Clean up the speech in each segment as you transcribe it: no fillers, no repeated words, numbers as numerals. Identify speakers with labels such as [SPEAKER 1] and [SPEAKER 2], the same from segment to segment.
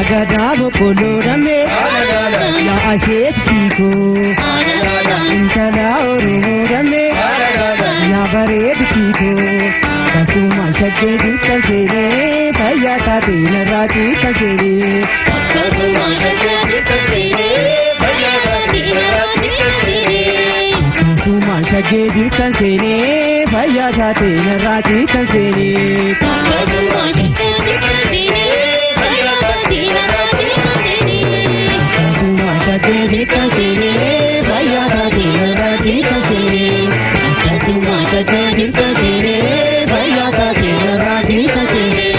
[SPEAKER 1] Gadabo Polorame, La Ashet Kiko, Intala Urame, Yabared Kiko, Kasuma Shakti Kakere, Payata Tina Rati Kakere, Kasuma Shakti Kakere, Payata Tina Rati Kakere, Kasuma Shakti Kakere, Payata Tina Rati Kakere, Kasuma Shakti Kakere, Kakere, Payata Tina Rati Kakere, Kasuma Shakti Kakere, Payata Tina Rati Kakere.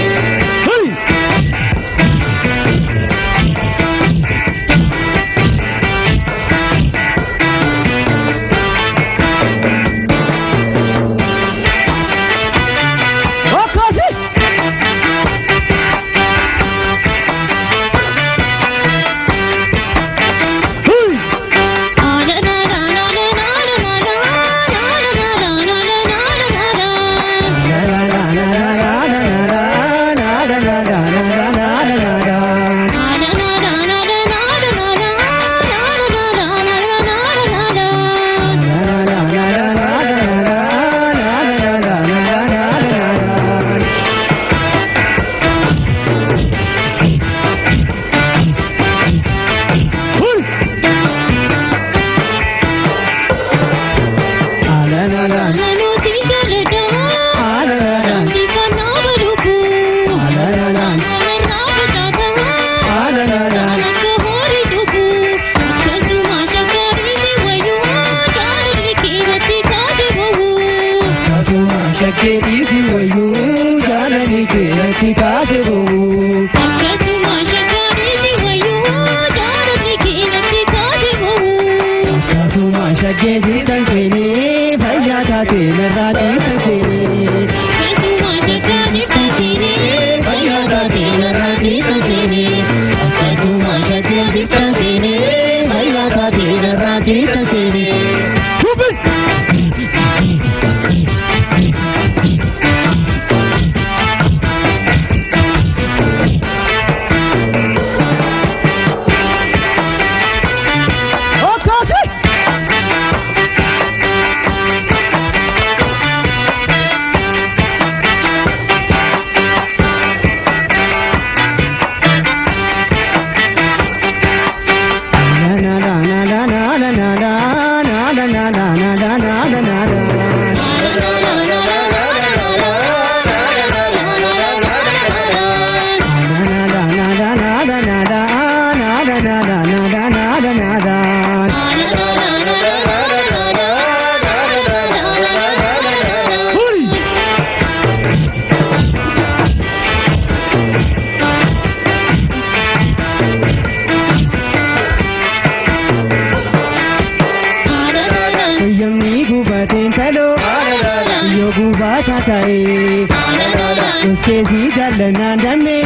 [SPEAKER 1] Uske zidar nandanne,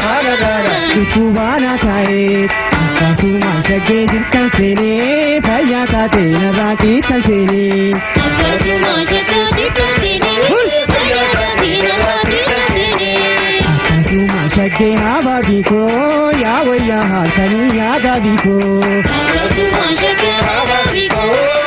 [SPEAKER 1] kukuwana tae, kasuma shage dilkan sene, payata tena rati kalsene. Kasuma shage dilkan sene, payata tena rati kalsene. Kasuma shage hava biko, ya waya hakani yada biko. Kasuma shage hava biko.